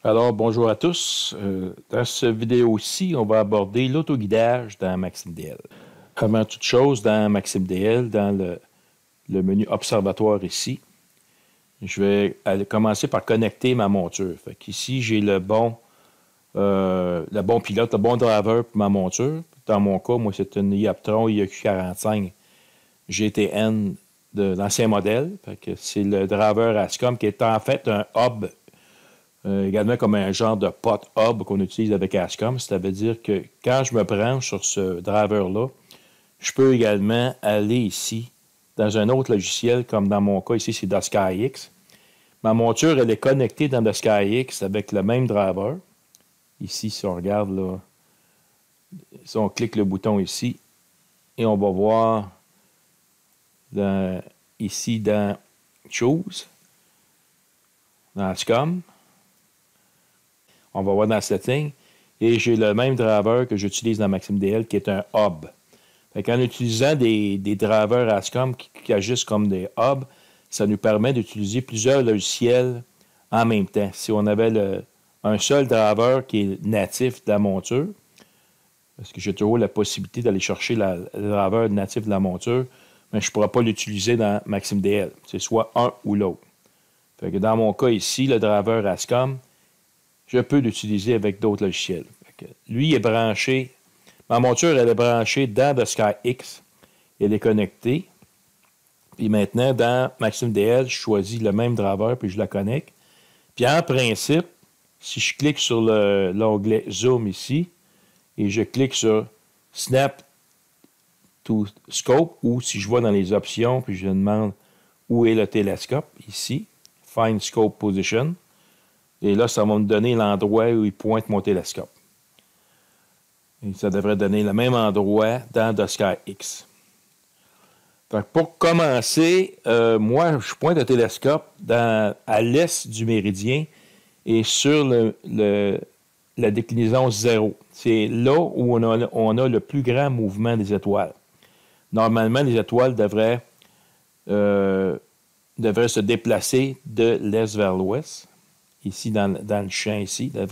Alors, bonjour à tous. Dans cette vidéo-ci, on va aborder l'autoguidage dans Maxime DL. Avant toute chose, dans Maxime DL, dans le menu Observatoire ici, je vais commencer par connecter ma monture. Fait qu'ici, j'ai le bon pilote, le bon driver pour ma monture. Dans mon cas, moi, c'est une Yaptron IEQ45 GTN de l'ancien modèle. Fait que c'est le driver ASCOM qui est en fait un hub également comme un genre de pot hub qu'on utilise avec ASCOM. Ça veut dire que quand je me branche sur ce driver-là, je peux également aller ici dans un autre logiciel, comme dans mon cas ici, c'est The SkyX. Ma monture, elle est connectée dans The SkyX avec le même driver. Ici, si on regarde, là, si on clique le bouton ici, et on va voir ici dans Choose, dans ASCOM, on va voir dans Setting, et j'ai le même driver que j'utilise dans Maxime DL qui est un hub. En utilisant des drivers ASCOM qui agissent comme des hubs, ça nous permet d'utiliser plusieurs logiciels en même temps. Si on avait un seul driver qui est natif de la monture, parce que j'ai toujours la possibilité d'aller chercher le driver natif de la monture, mais je ne pourrais pas l'utiliser dans Maxime DL. C'est soit un ou l'autre. Dans mon cas ici, le driver ASCOM, je peux l'utiliser avec d'autres logiciels. Lui est branché, ma monture, elle est branchée dans The SkyX. Elle est connectée. Puis maintenant, dans Maxime DL, je choisis le même driver, puis je la connecte. Puis en principe, si je clique sur l'onglet Zoom ici, et je clique sur Snap to Scope, ou si je vais dans les options, puis je demande où est le télescope, ici, Find Scope Position, et là, ça va me donner l'endroit où il pointe mon télescope. Et ça devrait donner le même endroit dans The SkyX. Pour commencer, moi, je pointe le télescope à l'est du méridien et sur la déclinaison 0. C'est là où on a le plus grand mouvement des étoiles. Normalement, les étoiles devraient se déplacer de l'est vers l'ouest. Ici, dans le champ ici. À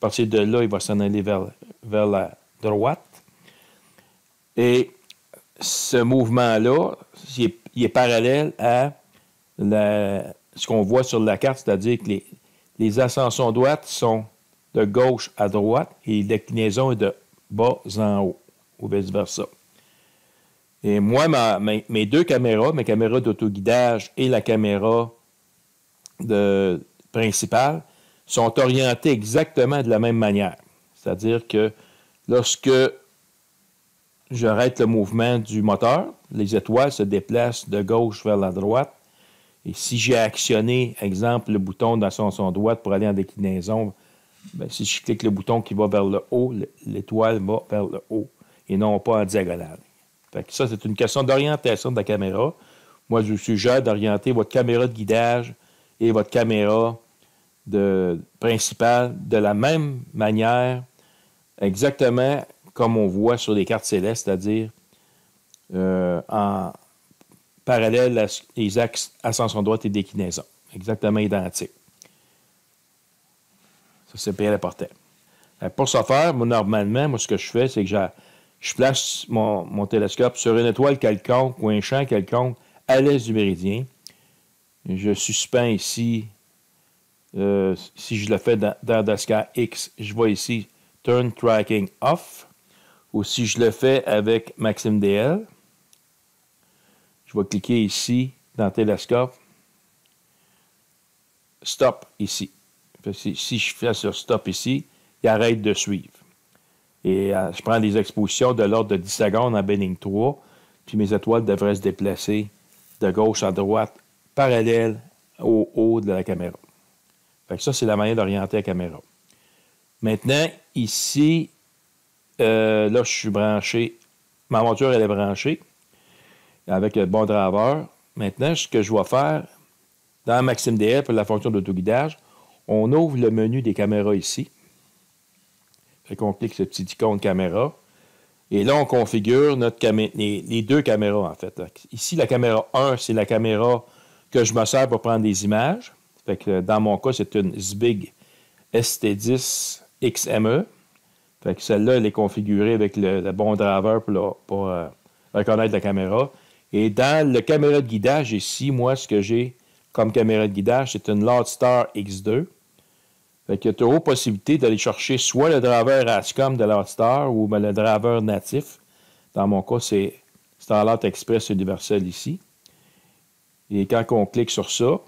partir de là, il va s'en aller vers la droite. Et ce mouvement-là, il est parallèle à ce qu'on voit sur la carte, c'est-à-dire que les ascensions droites sont de gauche à droite et l'inclinaison est de bas en haut, ou vice-versa. Et moi, mes deux caméras, mes caméras d'autoguidage et la caméra principale, sont orientées exactement de la même manière. C'est-à-dire que lorsque j'arrête le mouvement du moteur, les étoiles se déplacent de gauche vers la droite. Et si j'ai actionné, exemple, le bouton d'ascension droite pour aller en déclinaison, si je clique le bouton qui va vers le haut, l'étoile va vers le haut et non pas en diagonale. Ça, c'est une question d'orientation de la caméra. Moi, je vous suggère d'orienter votre caméra de guidage et votre caméra principale de la même manière, exactement comme on voit sur les cartes célestes, c'est-à-dire en parallèle à les axes ascension droite et déclinaison. Exactement identiques. Ça, c'est bien important. Pour ce faire, normalement, ce que je fais, c'est que je place mon télescope sur une étoile quelconque ou un champ quelconque à l'est du méridien. Je suspends ici, si je le fais dans The SkyX, je vais ici Turn Tracking Off. Ou si je le fais avec Maxime DL, je vais cliquer ici dans le télescope, Stop ici. Si je fais sur Stop ici, il arrête de suivre. Et je prends des expositions de l'ordre de 10 secondes en Benning 3, puis mes étoiles devraient se déplacer de gauche à droite, parallèle au haut de la caméra. Ça, c'est la manière d'orienter la caméra. Maintenant, ici, là, je suis branché. Ma monture, elle est branchée avec le bon driver. Maintenant, ce que je vais faire, dans Maxime DL, pour la fonction d'autoguidage, on ouvre le menu des caméras ici. On clique ce petit icône caméra. Et là, on configure les deux caméras, en fait. Ici, la caméra 1, c'est la caméra que je me sers pour prendre des images. Dans mon cas, c'est une Zbig ST10XME. Fait que celle-là, elle est configurée avec le bon driver pour reconnaître la caméra. Et dans le caméra de guidage ici, moi, ce que j'ai comme caméra de guidage, c'est une Loadstar X2. Fait qu'il y a toujours possibilité d'aller chercher soit le driver ASCOM de Loadstar ou le driver natif. Dans mon cas, c'est Starlight Express Universal ici. Et quand on clique sur ça,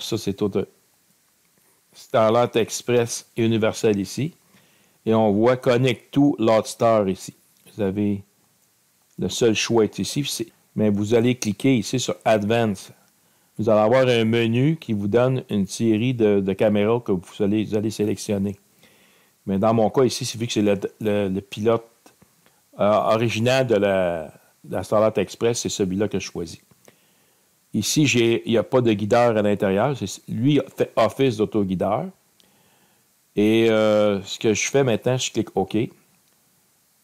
ça c'est tout. Starlight Express Universal ici. Et on voit Connect to Loadstar ici. Vous avez le seul choix est ici. Mais vous allez cliquer ici sur Advanced. Vous allez avoir un menu qui vous donne une série de caméras que vous allez sélectionner. Mais dans mon cas ici, vu que c'est le pilote original de la Starlight Express, c'est celui-là que je choisis. Ici, il n'y a pas de guideur à l'intérieur. Lui fait office d'autoguideur. Et ce que je fais maintenant, je clique OK. Et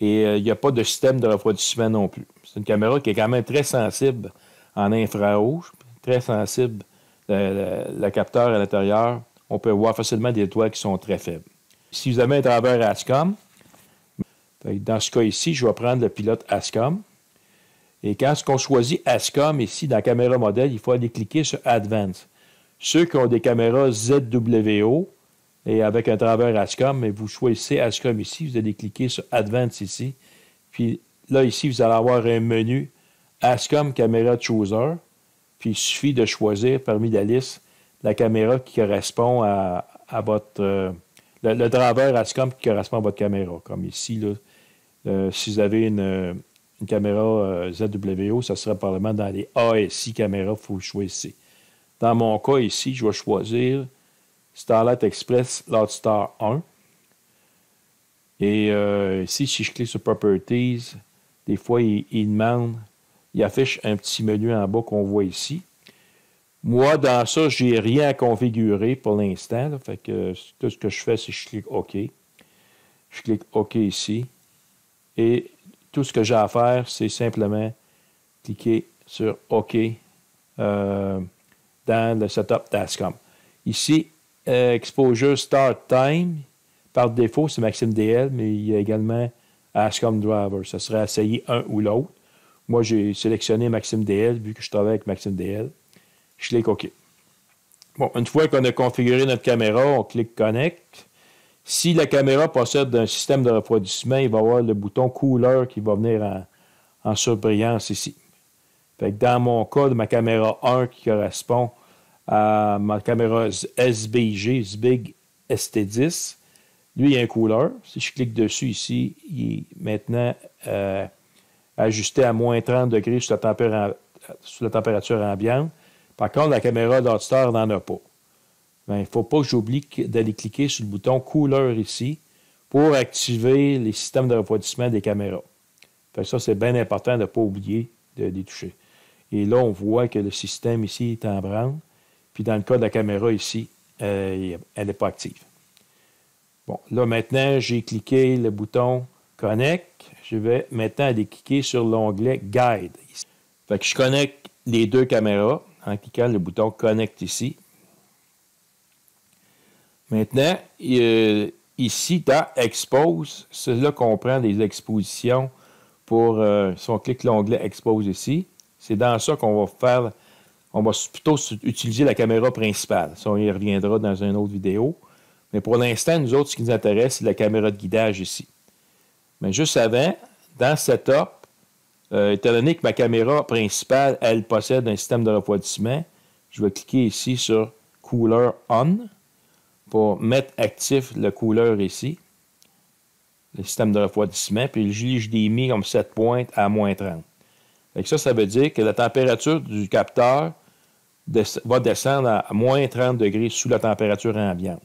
il n'y a pas de système de refroidissement non plus. C'est une caméra qui est quand même très sensible en infrarouge, très sensible. Le capteur à l'intérieur, on peut voir facilement des étoiles qui sont très faibles. Si vous avez un driver ASCOM, dans ce cas ici, je vais prendre le pilote ASCOM. Et quand on choisit ASCOM ici, dans la caméra modèle, il faut aller cliquer sur Advanced. Ceux qui ont des caméras ZWO, et avec un driver ASCOM, mais vous choisissez ASCOM ici, vous allez cliquer sur Advanced ici. Puis là, ici, vous allez avoir un menu ASCOM Camera Chooser. Puis il suffit de choisir parmi la liste la caméra qui correspond à votre... le driver ASCOM qui correspond à votre caméra. Comme ici, là, si vous avez une caméra ZWO, ça sera probablement dans les ASI caméras, il faut choisir. Dans mon cas ici, je vais choisir Starlight Express Loadstar 1. Et ici, si je clique sur Properties, des fois, il demande, il affiche un petit menu en bas qu'on voit ici. Moi, dans ça, je n'ai rien à configurer pour l'instant. Fait que tout ce que je fais, c'est que je clique OK. Je clique OK ici. Et tout ce que j'ai à faire, c'est simplement cliquer sur OK dans le setup TASCOM. Ici, Exposure Start Time, par défaut, c'est Maxim DL, mais il y a également ASCOM Driver. Ça serait à essayer un ou l'autre. Moi, j'ai sélectionné Maxim DL, vu que je travaille avec Maxim DL. Je clique OK. Bon, une fois qu'on a configuré notre caméra, on clique Connect. Si la caméra possède un système de refroidissement, il va y avoir le bouton Cooler qui va venir en surbrillance ici. Fait que dans mon cas, de ma caméra 1 qui correspond à ma caméra SBG, SBIG ST10, lui, il y a un cooler. Si je clique dessus ici, il est maintenant ajusté à moins 30 degrés sur la température ambiante. Par contre, la caméra Loadstar n'en a pas. Il ne faut pas que j'oublie d'aller cliquer sur le bouton Cooler ici pour activer les systèmes de refroidissement des caméras. Fait que ça, c'est bien important de ne pas oublier de les toucher. Et là, on voit que le système ici est en branle. Puis dans le cas de la caméra ici, elle n'est pas active. Bon, là maintenant, j'ai cliqué le bouton Connect. Je vais maintenant aller cliquer sur l'onglet Guide. Fait que je connecte les deux caméras en cliquant le bouton Connect ici. Maintenant, ici, dans Expose, c'est là qu'on prend les expositions pour, si on clique l'onglet Expose ici, c'est dans ça qu'on va faire, on va plutôt utiliser la caméra principale. Ça, on y reviendra dans une autre vidéo. Mais pour l'instant, nous autres, ce qui nous intéresse, c'est la caméra de guidage ici. Mais juste avant, dans Setup, étant donné que ma caméra principale, elle possède un système de refroidissement, je vais cliquer ici sur Cooler On pour mettre actif le cooler ici, le système de refroidissement, puis je l'ai mis comme 7 pointes à moins 30. Ça veut dire que la température du capteur va descendre à moins 30 degrés sous la température ambiante.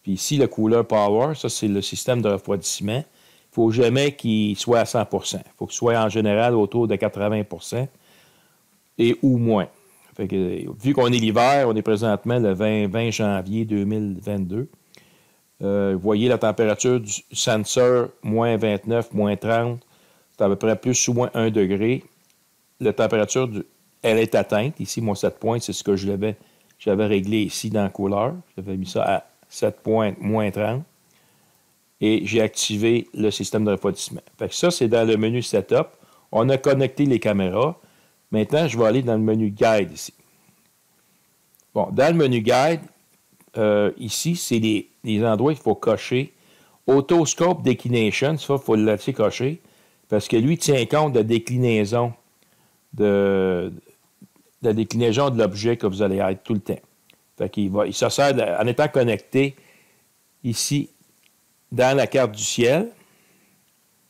Puis ici, le Cooler Power, ça c'est le système de refroidissement. Il ne faut jamais qu'il soit à 100%. Il faut qu'il soit en général autour de 80% et ou moins. Fait que, vu qu'on est l'hiver, on est présentement le 20 janvier 2022. Vous voyez la température du sensor, moins 29, moins 30. C'est à peu près plus ou moins 1 degré. La température, elle est atteinte. Ici, mon 7 points, c'est ce que j'avais réglé ici dans le cooler. J'avais mis ça 7.-30. Et j'ai activé le système de refroidissement. Fait que ça, c'est dans le menu Setup. On a connecté les caméras. Maintenant, je vais aller dans le menu Guide ici. Bon, dans le menu Guide, ici, c'est les endroits qu'il faut cocher. Autoscope Declination, ça, il faut le laisser cocher. Parce que lui, tient compte de la déclinaison de l'objet que vous allez être tout le temps. Fait qu'il se sert en étant connecté ici dans la carte du ciel.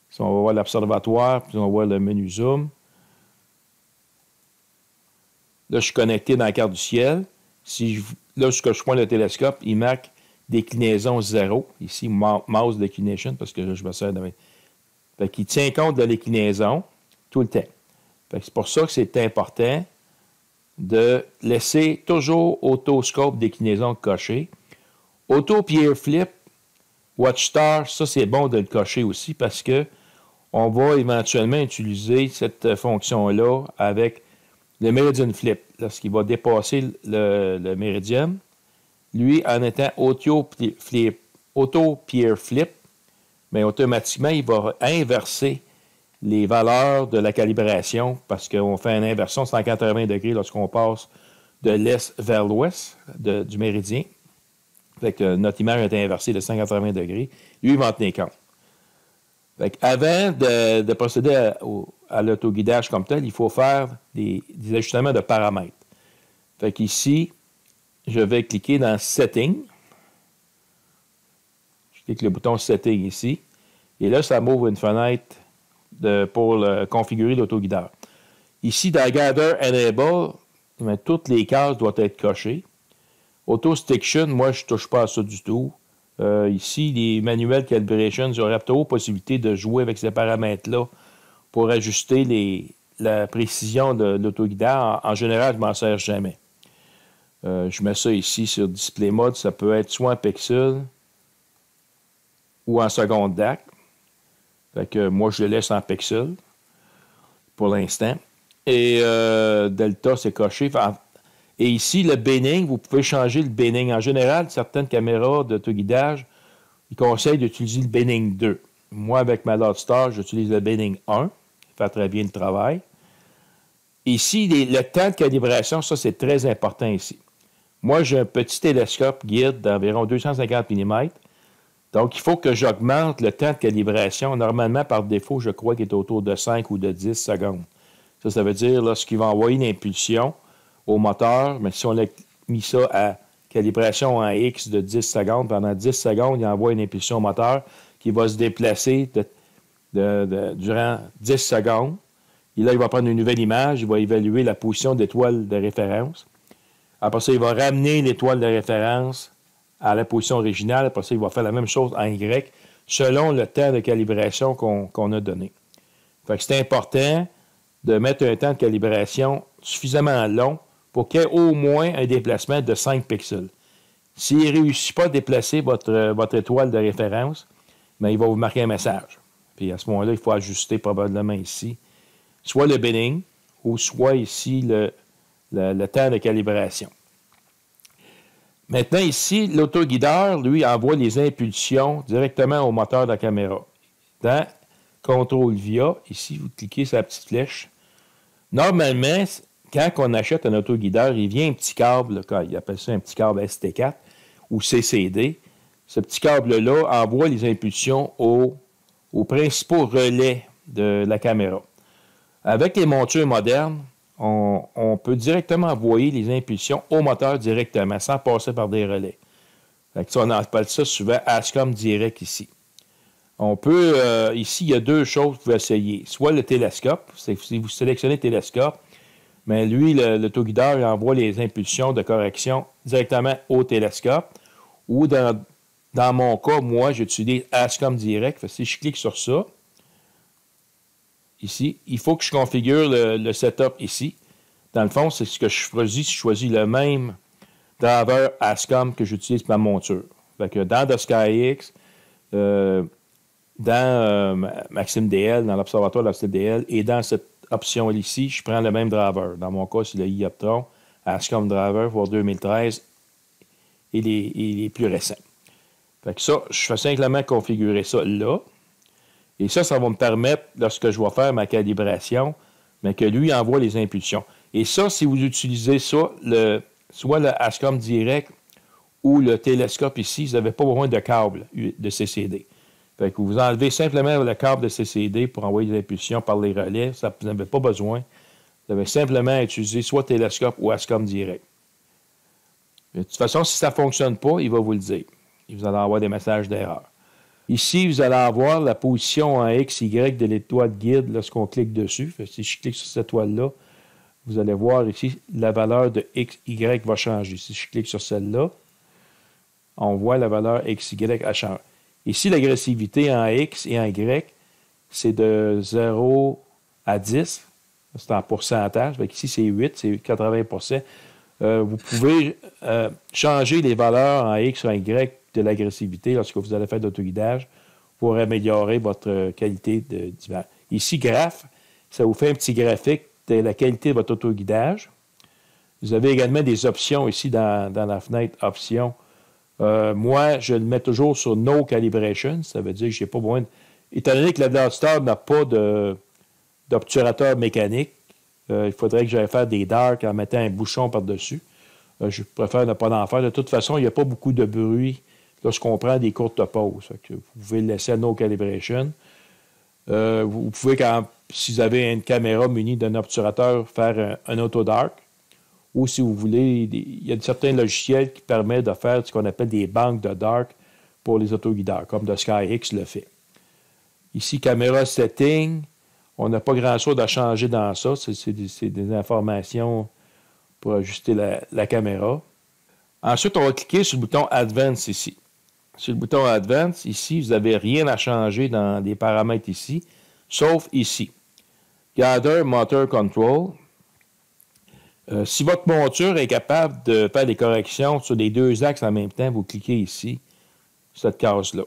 Si on va voir l'observatoire, puis on va voir le menu zoom. Là, je suis connecté dans la carte du ciel. Là, ce que je pointe le télescope, il marque déclinaison 0. Ici, mouse declination, parce que là, je me sers de... Fait qu'il tient compte de la déclinaison tout le temps. Fait que c'est pour ça que c'est important de laisser toujours autoscope déclinaison coché. Auto peer flip, Watchstar, ça c'est bon de le cocher aussi parce que on va éventuellement utiliser cette fonction-là avec le Meridian Flip. Lorsqu'il va dépasser le Meridian, lui, en étant Auto Peer Flip, mais automatiquement, il va inverser les valeurs de la calibration parce qu'on fait une inversion de 180 degrés lorsqu'on passe de l'est vers l'ouest du méridien. Fait que notre image est inversée de 180 degrés. Lui, il va en tenir compte. Fait que avant de procéder à l'autoguidage comme tel, il faut faire des ajustements de paramètres. Fait qu'ici, je vais cliquer dans Setting. Je clique le bouton Setting ici. Et là, ça m'ouvre une fenêtre pour configurer l'autoguideur. Ici, dans Gather Enable, toutes les cases doivent être cochées. Auto Stiction, moi, je ne touche pas à ça du tout. Ici, les manuels calibration, j'aurais plutôt possibilité de jouer avec ces paramètres-là pour ajuster la précision de l'autoguideur. En général, je ne m'en sers jamais. Je mets ça ici sur Display Mode. Ça peut être soit en pixel ou en seconde DAC. Fait que moi, je le laisse en pixel pour l'instant. Et Delta, c'est coché. Et ici, le binning, vous pouvez changer le binning. En général, certaines caméras d'autoguidage, ils conseillent d'utiliser le binning 2. Moi, avec ma Loadstar, j'utilise le binning 1. Ça fait très bien le travail. Ici, le temps de calibration, ça, c'est très important ici. Moi, j'ai un petit télescope guide d'environ 250 mm. Donc, il faut que j'augmente le temps de calibration. Normalement, par défaut, je crois qu'il est autour de 5 ou de 10 secondes. Ça veut dire, lorsqu'il va envoyer une impulsion au moteur, mais si on a mis ça à calibration en X de 10 secondes, pendant 10 secondes, il envoie une impulsion au moteur qui va se déplacer durant 10 secondes. Et là, il va prendre une nouvelle image, il va évaluer la position d'étoile de référence. Après ça, il va ramener l'étoile de référence à la position originale. Après ça, il va faire la même chose en Y selon le temps de calibration qu'on a donné. Fait que c'est important de mettre un temps de calibration suffisamment long pour qu'il y ait au moins un déplacement de 5 pixels. S'il ne réussit pas à déplacer votre étoile de référence, bien, il va vous marquer un message. Puis à ce moment-là, il faut ajuster probablement ici, soit le binning ou soit ici le temps de calibration. Maintenant, ici, l'autoguideur, lui, envoie les impulsions directement au moteur de la caméra. Dans Contrôle via, ici, vous cliquez sur la petite flèche. Normalement, quand on achète un autoguideur, il vient un petit câble, il appelle ça un petit câble ST4 ou CCD. Ce petit câble-là envoie les impulsions aux principaux relais de la caméra. Avec les montures modernes, on peut directement envoyer les impulsions au moteur directement, sans passer par des relais. On appelle ça souvent ASCOM direct ici. On peut, ici, il y a deux choses que vous pouvez essayer. Soit le télescope, si vous sélectionnez le télescope, mais lui, l'autoguideur, il envoie les impulsions de correction directement au télescope. Ou dans mon cas, moi, j'utilise ASCOM direct. Si je clique sur ça, ici, il faut que je configure le setup ici. Dans le fond, c'est ce que je choisis. Je choisis le même driver ASCOM que j'utilise pour ma monture. Fait que dans The SkyX, dans Maxim DL, dans l'observatoire de Maxim DL, et dans cette option ici, je prends le même driver. Dans mon cas, c'est le IOPTRON ASCOM driver pour 2013 et les plus récents. Fait que ça, je fais simplement configurer ça là. Et ça va me permettre, lorsque je vais faire ma calibration, mais que lui envoie les impulsions. Et ça, si vous utilisez ça, soit le ASCOM direct ou le télescope ici, vous n'avez pas besoin de câble de CCD. Fait que vous enlevez simplement le câble de CCD pour envoyer des impulsions par les relais. Ça, vous n'avez pas besoin. Vous avez simplement à utiliser soit télescope ou ASCOM direct. De toute façon, si ça ne fonctionne pas, il va vous le dire. Et vous allez avoir des messages d'erreur. Ici, vous allez avoir la position en X, Y de l'étoile guide lorsqu'on clique dessus. Fait que si je clique sur cette étoile-là, vous allez voir ici, la valeur de X, Y va changer. Si je clique sur celle-là, on voit la valeur X, Y a changé. Ici, l'agressivité en X et en Y, c'est de 0 à 10. C'est en pourcentage. Fait ici, c'est 8, c'est 80%. Vous pouvez changer les valeurs en X ou en Y de l'agressivité lorsque vous allez faire de l'autoguidage pour améliorer votre qualité d'image. Ici, graphe, ça vous fait un petit graphique de la qualité de votre autoguidage. Vous avez également des options ici dans la fenêtre Options. Moi, je le mets toujours sur No Calibration. Ça veut dire que je n'ai pas besoin de... Étant donné que la Bladstar n'a pas d'obturateur mécanique, il faudrait que j'aille faire des darks en mettant un bouchon par-dessus. Je préfère ne pas en faire. De toute façon, il n'y a pas beaucoup de bruit lorsqu'on prend des courtes pauses. Vous pouvez le laisser à No Calibration. Vous pouvez, si vous avez une caméra munie d'un obturateur, faire un auto-dark. Ou si vous voulez, il y a certains logiciels qui permettent de faire ce qu'on appelle des banques de dark pour les autoguideurs, comme The SkyX le fait. Ici, caméra setting. On n'a pas grand-chose à changer dans ça. C'est des informations pour ajuster la caméra. Ensuite, on va cliquer sur le bouton Advance ici. Sur le bouton Advance, ici, vous n'avez rien à changer dans les paramètres ici, sauf ici. Gather Motor Control. Si votre monture est capable de faire des corrections sur les deux axes en même temps, vous cliquez ici, sur cette case-là.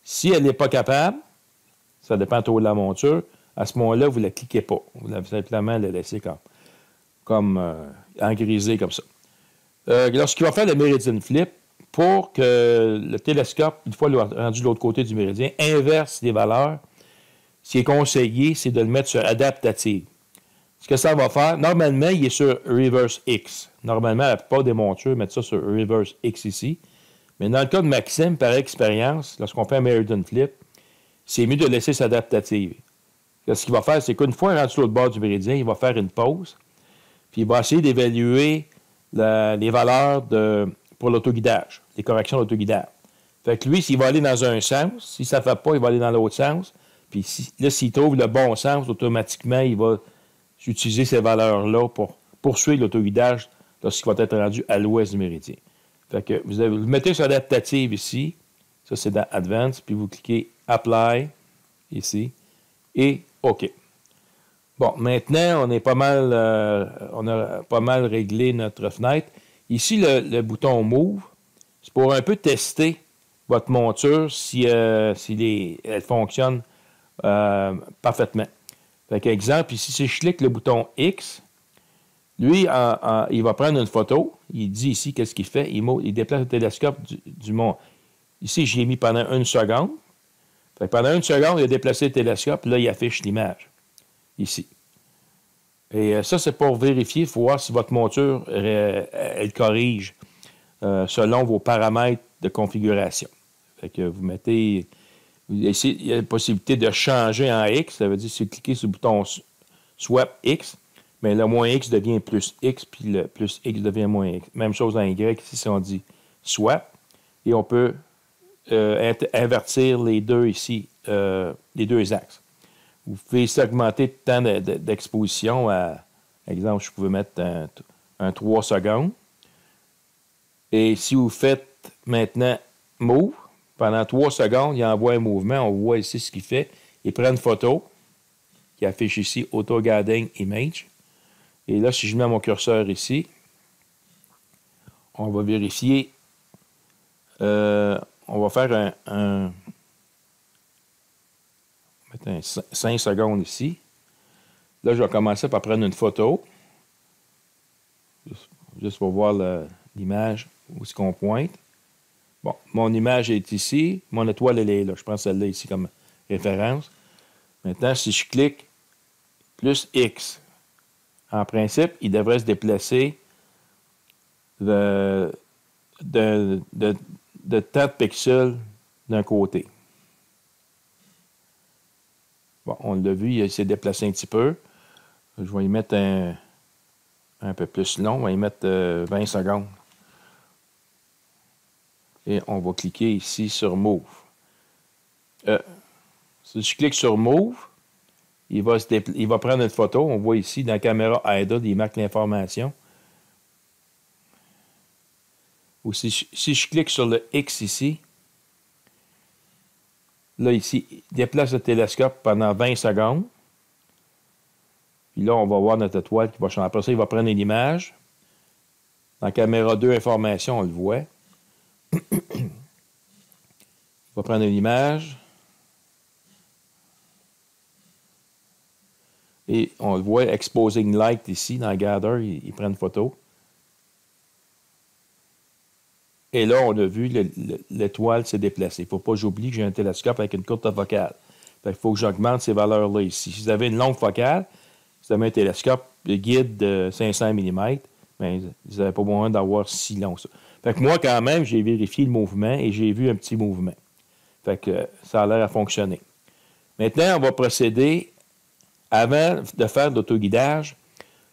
Si elle n'est pas capable, ça dépend trop de la monture, à ce moment-là, vous ne la cliquez pas. Vous allez simplement la laisser comme engrisée comme ça. Lorsqu'il va faire le Meridian Flip, pour que le télescope, une fois rendu de l'autre côté du méridien, inverse les valeurs, ce qui est conseillé, c'est de le mettre sur adaptative. Ce que ça va faire, normalement, il est sur Reverse X. Normalement, la plupart des montures mettent ça sur Reverse X ici. Mais dans le cas de Maxime, par expérience, lorsqu'on fait un Meridian Flip, c'est mieux de laisser s'adaptative. Ce qu'il va faire, c'est qu'une fois rendu sur l'autre bord du méridien, il va faire une pause, puis il va essayer d'évaluer les valeurs pour l'autoguidage, les corrections d'autoguidage. Fait que lui, s'il va aller dans un sens, si ça ne fait pas, il va aller dans l'autre sens. Puis là, s'il trouve le bon sens, automatiquement, il va utiliser ces valeurs-là pour poursuivre l'autoguidage lorsqu'il va être rendu à l'ouest du méridien. Fait que vous mettez sur adaptative ici, ça c'est dans Advanced, puis vous cliquez Apply ici, et OK. Bon, maintenant, on a pas mal réglé notre fenêtre. Ici, le bouton Move, c'est pour un peu tester votre monture si elle fonctionne parfaitement. Fait qu'exemple, ici, si je clique le bouton X, lui, il va prendre une photo. Il dit ici qu'est-ce qu'il fait. Il déplace le télescope du mont. Ici, je l'ai mis pendant 1 seconde. Fait que pendant 1 seconde, il a déplacé le télescope. Là, il affiche l'image. Ici. Et ça, c'est pour vérifier. Il faut voir si votre monture, elle corrige selon vos paramètres de configuration. Fait que vous mettez... Ici, il y a la possibilité de changer en X. Ça veut dire si vous cliquez sur le bouton Swap X, mais le moins X devient plus X, puis le plus X devient moins X. Même chose en Y, ici, si on dit Swap, et on peut invertir les deux ici, les deux axes. Vous pouvez ici augmenter le temps d'exposition à, exemple, je pouvais mettre un 3 secondes. Et si vous faites maintenant Move, pendant 3 secondes, il envoie un mouvement. On voit ici ce qu'il fait. Il prend une photo qui affiche ici Auto Guiding Image. Et là, si je mets mon curseur ici, on va vérifier. On va faire on va mettre 5 secondes ici. Là, je vais commencer par prendre une photo. Juste pour voir l'image où est-ce qu'on pointe. Bon, mon image est ici. Mon étoile, elle est là. Je prends celle-là ici comme référence. Maintenant, si je clique plus X, en principe, il devrait se déplacer de tant de pixels d'un côté. Bon, on l'a vu, il s'est déplacé un petit peu. Je vais y mettre un peu plus long. On va y mettre 20 secondes. Et on va cliquer ici sur Move. Si je clique sur Move, il va prendre une photo. On voit ici dans la caméra idle, il marque l'information. Ou si je clique sur le X ici, là ici, il déplace le télescope pendant 20 secondes. Puis là, on va voir notre étoile qui va changer. Après ça, il va prendre une image. Dans la caméra 2 information, on le voit. Il va prendre une image. Et on le voit, Exposing Light ici, dans Gather, il prend une photo. Et là, on a vu, l'étoile s'est déplacée. Il ne faut pas que j'oublie que j'ai un télescope avec une courte focale. Il faut que j'augmente ces valeurs-là ici. Si vous avez une longue focale, si vous avez un télescope de guide de 500 mm, bien, vous n'avez pas besoin d'avoir si long ça. Fait que moi, quand même, j'ai vérifié le mouvement et j'ai vu un petit mouvement. Fait que ça a l'air à fonctionner. Maintenant, on va procéder. Avant de faire de l'autoguidage,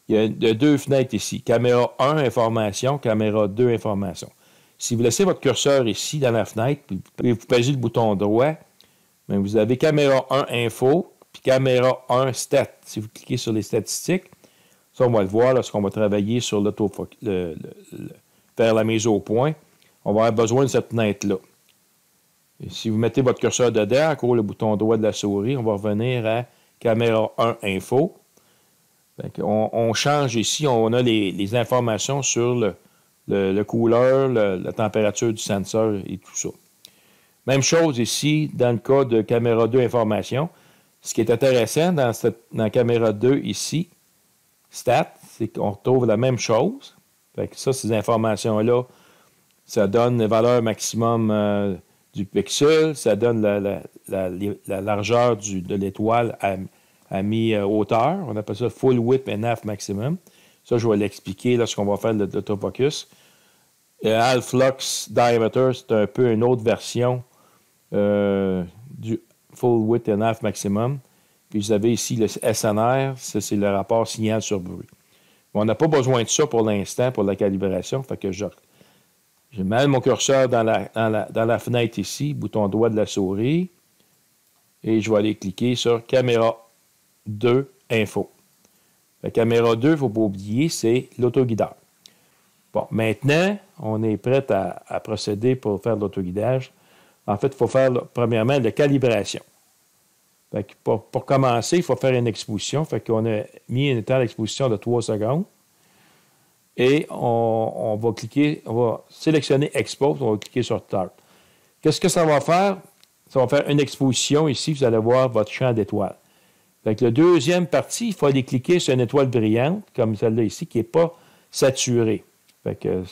il y a deux fenêtres ici. Caméra 1, information. Caméra 2, information. Si vous laissez votre curseur ici dans la fenêtre, puis vous pesez le bouton droit, bien, vous avez caméra 1, info, puis caméra 1, stat. Si vous cliquez sur les statistiques, ça, on va le voir lorsqu'on va travailler sur faire la mise au point. On va avoir besoin de cette fenêtre-là. Et si vous mettez votre curseur dedans, encore le bouton droit de la souris, on va revenir à caméra 1 info. On change ici, on a les informations sur le couleur, la température du sensor et tout ça. Même chose ici dans le cas de caméra 2 information. Ce qui est intéressant dans caméra 2 ici, stat, c'est qu'on retrouve la même chose. Fait que ça, ces informations-là, ça donne la valeur maximum du pixel, ça donne la largeur de l'étoile à mi-hauteur. On appelle ça full width and half maximum. Ça, je vais l'expliquer lorsqu'on va faire l'autofocus. Half-flux diameter, c'est un peu une autre version du full width and half maximum. Puis vous avez ici le SNR, ça c'est le rapport signal sur bruit. Mais on n'a pas besoin de ça pour l'instant, pour la calibration. Fait que je mets mon curseur dans la fenêtre ici, bouton droit de la souris, et je vais aller cliquer sur caméra 2 info. La caméra 2, il ne faut pas oublier, c'est l'autoguideur. Bon, maintenant, on est prêt à procéder pour faire de l'autoguidage. En fait, il faut faire, premièrement, la calibration. Fait que pour commencer, il faut faire une exposition. Fait qu'on a mis un temps d'exposition de 3 secondes. Et on va cliquer, on va sélectionner Expose, on va cliquer sur Start. Qu'est-ce que ça va faire? Ça va faire une exposition ici, vous allez voir votre champ d'étoiles. Fait que la deuxième partie, il faut aller cliquer sur une étoile brillante, comme celle-là ici, qui n'est pas saturée. Fait que,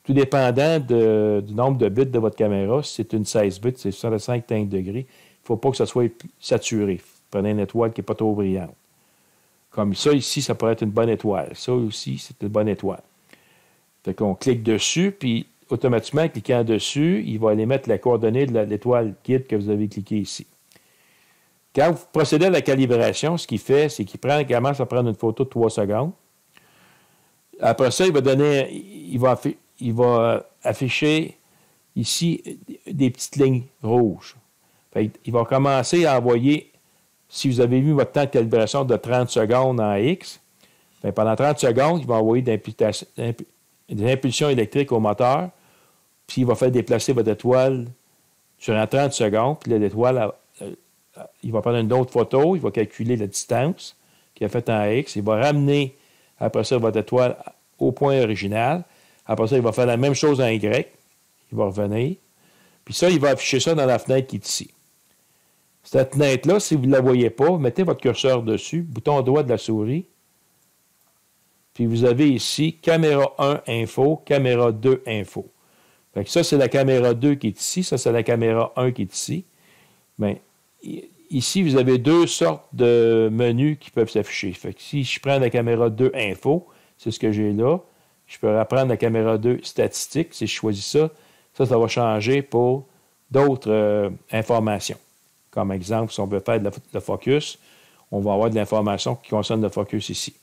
tout dépendant du nombre de bits de votre caméra, si c'est une 16 bits, c'est 65 teintes degrés, il ne faut pas que ça soit saturé. Prenez une étoile qui n'est pas trop brillante. Comme ça, ici, ça pourrait être une bonne étoile. Ça aussi, c'est une bonne étoile. Fait qu'on clique dessus, puis automatiquement, en cliquant dessus, il va aller mettre la coordonnée de l'étoile guide que vous avez cliqué ici. Quand vous procédez à la calibration, ce qu'il fait, c'est qu'il commence à prendre une photo de 3 secondes. Après ça, il va afficher ici des petites lignes rouges. Fait, il va commencer à envoyer, si vous avez mis votre temps de calibration de 30 secondes en X, bien, pendant 30 secondes, il va envoyer des impulsions électriques au moteur, puis il va faire déplacer votre étoile durant 30 secondes, puis l'étoile, il va prendre une autre photo, il va calculer la distance qu'il a faite en X, il va ramener après ça votre étoile au point original, après ça, il va faire la même chose en Y, il va revenir, puis ça, il va afficher ça dans la fenêtre qui est ici. Cette fenêtre-là, si vous ne la voyez pas, mettez votre curseur dessus, bouton droit de la souris, puis vous avez ici caméra 1 info, caméra 2 info. Fait que ça, c'est la caméra 2 qui est ici. Ça, c'est la caméra 1 qui est ici. Bien, ici, vous avez deux sortes de menus qui peuvent s'afficher. Fait que si je prends la caméra 2 info, c'est ce que j'ai là. Je peux reprendre la caméra 2 statistique. Si je choisis ça, ça va changer pour d'autres informations. Comme exemple, si on veut faire le focus, on va avoir de l'information qui concerne le focus ici.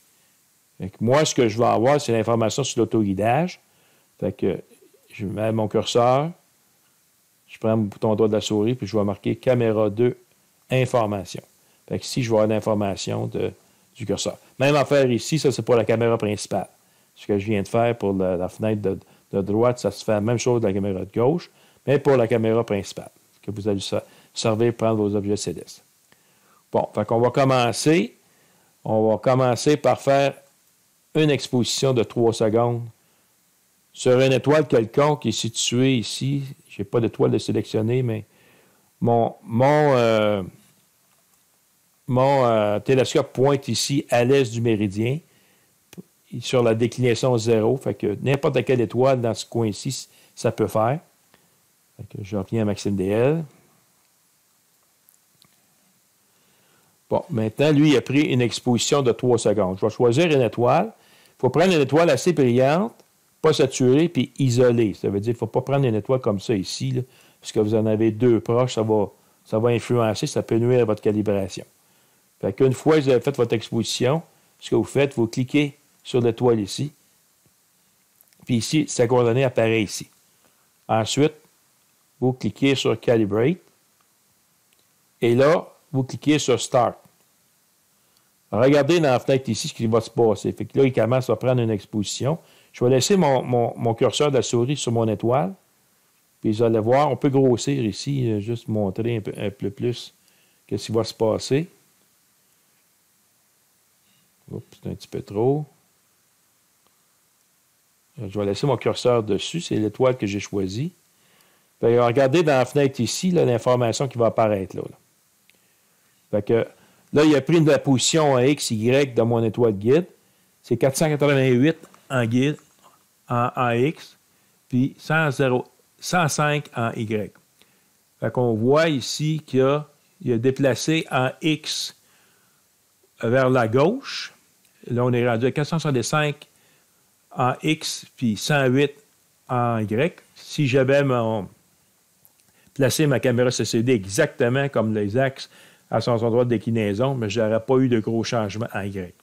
Fait que moi, ce que je vais avoir, c'est l'information sur l'autoguidage. Fait que je mets mon curseur, je prends mon bouton droit de la souris, puis je vais marquer caméra 2 information. Fait que ici, je vais avoir l'information du curseur. Même affaire ici, ça c'est pour la caméra principale. Ce que je viens de faire pour la fenêtre de droite, ça se fait la même chose de la caméra de gauche, mais pour la caméra principale, que vous allez servir pour prendre vos objets CDS. Bon, fait qu'on va commencer. On va commencer par faire une exposition de 3 secondes sur une étoile quelconque qui est située ici. Je n'ai pas d'étoile de sélectionner, mais mon télescope pointe ici à l'est du méridien sur la déclinaison 0. Fait que n'importe quelle étoile dans ce coin-ci, ça peut faire. Fait que je reviens à Maxime DL. Bon, maintenant, lui, il a pris une exposition de 3 secondes. Je vais choisir une étoile. Il faut prendre une étoile assez brillante, pas saturée, puis isolée. Ça veut dire qu'il ne faut pas prendre une étoile comme ça ici, là, parce que vous en avez deux proches, ça va influencer, ça peut nuire à votre calibration. Fait qu'une fois que vous avez fait votre exposition, ce que vous faites, vous cliquez sur l'étoile ici, puis ici, sa coordonnée apparaît ici. Ensuite, vous cliquez sur Calibrate, et là, vous cliquez sur Start. Regardez dans la fenêtre ici ce qui va se passer. Fait que là, il commence à prendre une exposition. Je vais laisser mon curseur de la souris sur mon étoile. Puis vous allez voir, on peut grossir ici, juste montrer un peu plus ce qui va se passer. Oups, c'est un petit peu trop. Je vais laisser mon curseur dessus. C'est l'étoile que j'ai choisie. Puis regardez dans la fenêtre ici, l'information qui va apparaître là. Fait que là, il a pris la position en X, Y de mon étoile guide. C'est 488 en guide, en X, puis 105 en Y. Fait qu'on voit ici qu'il a déplacé en X vers la gauche. Là, on est rendu à 465 en X, puis 108 en Y. Si j'avais placé ma caméra CCD exactement comme les axes à son endroit de déclinaison, mais je n'aurais pas eu de gros changements en Y.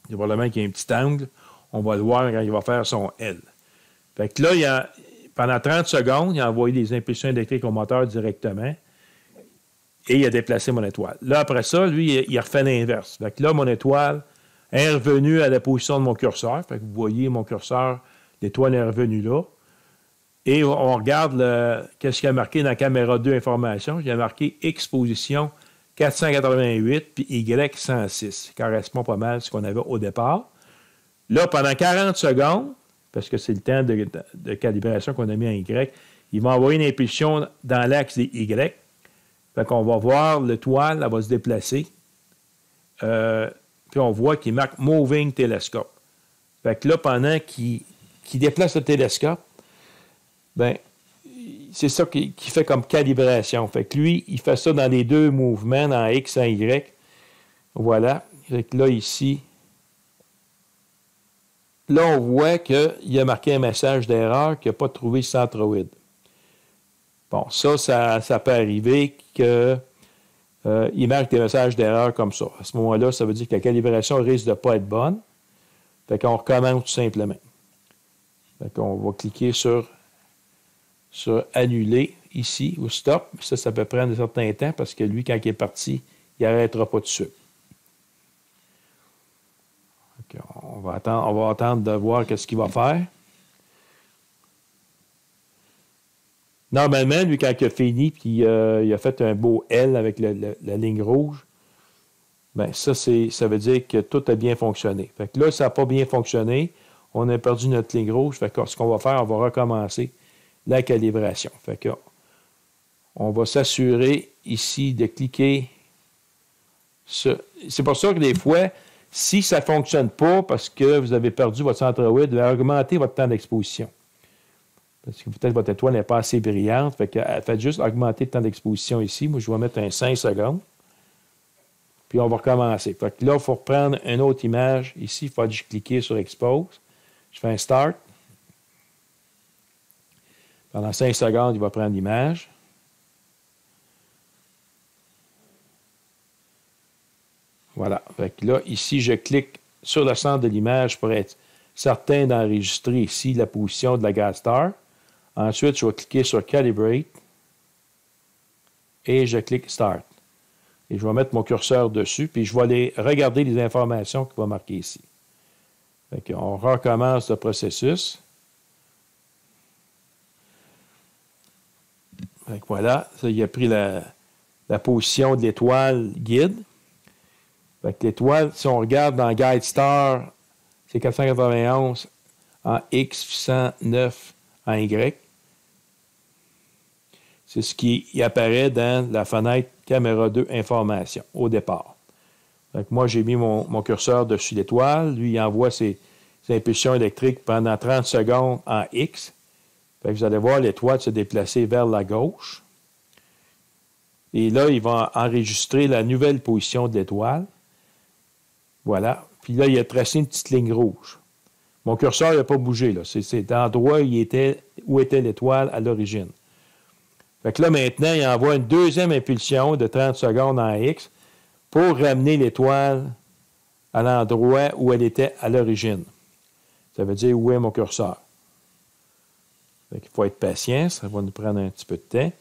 C'est probablement qu'il y a un petit angle. On va le voir quand il va faire son L. Fait que là, pendant 30 secondes, il a envoyé des impulsions électriques au moteur directement et il a déplacé mon étoile. Là, après ça, lui, il a refait l'inverse. Fait que là, mon étoile est revenue à la position de mon curseur. Fait que vous voyez mon curseur, l'étoile est revenue là. Et on regarde qu'est-ce qu'il a marqué dans la caméra 2 information. Il a marqué X position 488 puis Y 106. Ça correspond pas mal à ce qu'on avait au départ. Là, pendant 40 secondes, parce que c'est le temps de calibration qu'on a mis en Y, il va envoyer une impulsion dans l'axe des Y. Fait qu'on va voir l'étoile, elle va se déplacer. Puis on voit qu'il marque Moving Telescope. Fait que là, pendant qu'il déplace le télescope, ben, c'est ça qu'il fait comme calibration. Fait que lui, il fait ça dans les deux mouvements, dans X et Y. Voilà. Fait que là, ici, là, on voit qu'il a marqué un message d'erreur qu'il n'a pas trouvé centroïde. Bon, ça peut arriver qu'il marque des messages d'erreur comme ça. À ce moment-là, ça veut dire que la calibration risque de ne pas être bonne. Fait qu'on recommence tout simplement. Fait qu'on va cliquer sur annuler ici ou stop. Ça peut prendre un certain temps parce que lui, quand il est parti, il n'arrêtera pas de suite. On va attendre de voir ce qu'il va faire. Normalement, lui, quand il a fini puis il a fait un beau L avec la ligne rouge, bien, ça veut dire que tout a bien fonctionné. Fait que là, ça n'a pas bien fonctionné. On a perdu notre ligne rouge. Fait que ce qu'on va faire, on va recommencer la calibration. Fait que on va s'assurer ici de cliquer sur... C'est pour ça que des fois, si ça ne fonctionne pas parce que vous avez perdu votre centroïde, vous allez augmenter votre temps d'exposition. Parce que peut-être votre étoile n'est pas assez brillante. Faites juste augmenter le temps d'exposition ici. Moi, je vais mettre un 5 secondes. Puis on va recommencer. Fait que là, il faut reprendre une autre image. Ici, il faut que je clique sur Expose. Je fais un Start. Pendant 5 secondes, il va prendre l'image. Voilà. Fait que là, ici, je clique sur le centre de l'image pour être certain d'enregistrer ici la position de la gas star. Ensuite, je vais cliquer sur Calibrate et je clique Start. Et je vais mettre mon curseur dessus, puis je vais aller regarder les informations qu'il va marquer ici. Fait qu'on recommence le processus. Fait que voilà, ça, il a pris la position de l'étoile guide. Fait que l'étoile, si on regarde dans Guide Star, c'est 491 en X, 109 en Y. C'est ce qui apparaît dans la fenêtre caméra 2 information au départ. Fait que moi, j'ai mis mon curseur dessus l'étoile. Lui, il envoie ses impulsions électriques pendant 30 secondes en X. Fait que vous allez voir l'étoile se déplacer vers la gauche. Et là, il va enregistrer la nouvelle position de l'étoile. Voilà. Puis là, il a tracé une petite ligne rouge. Mon curseur n'a pas bougé. C'est l'endroit où était l'étoile à l'origine. Fait que là, maintenant, il envoie une deuxième impulsion de 30 secondes en X pour ramener l'étoile à l'endroit où elle était à l'origine. Ça veut dire où est mon curseur. Fait qu'il faut être patient, ça va nous prendre un petit peu de temps.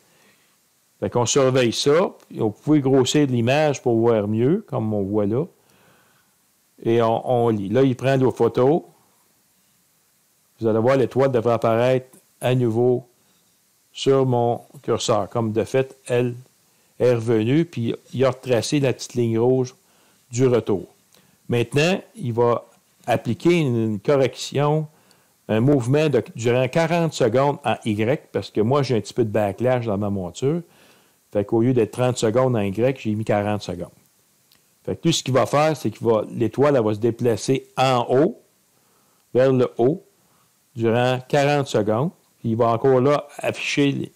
Fait qu'on surveille ça. Vous pouvez grossir l'image pour voir mieux, comme on voit là. Et on lit. Là, il prend nos photos. Vous allez voir, l'étoile devrait apparaître à nouveau sur mon curseur. Comme de fait, elle est revenue, puis il a retracé la petite ligne rouge du retour. Maintenant, il va appliquer une correction, un mouvement durant 40 secondes en Y, parce que moi, j'ai un petit peu de backlash dans ma monture. Fait qu'au lieu d'être 30 secondes en Y, j'ai mis 40 secondes. Fait que tout ce qu'il va faire, c'est que l'étoile va se déplacer en haut, vers le haut, durant 40 secondes. Puis il va encore là afficher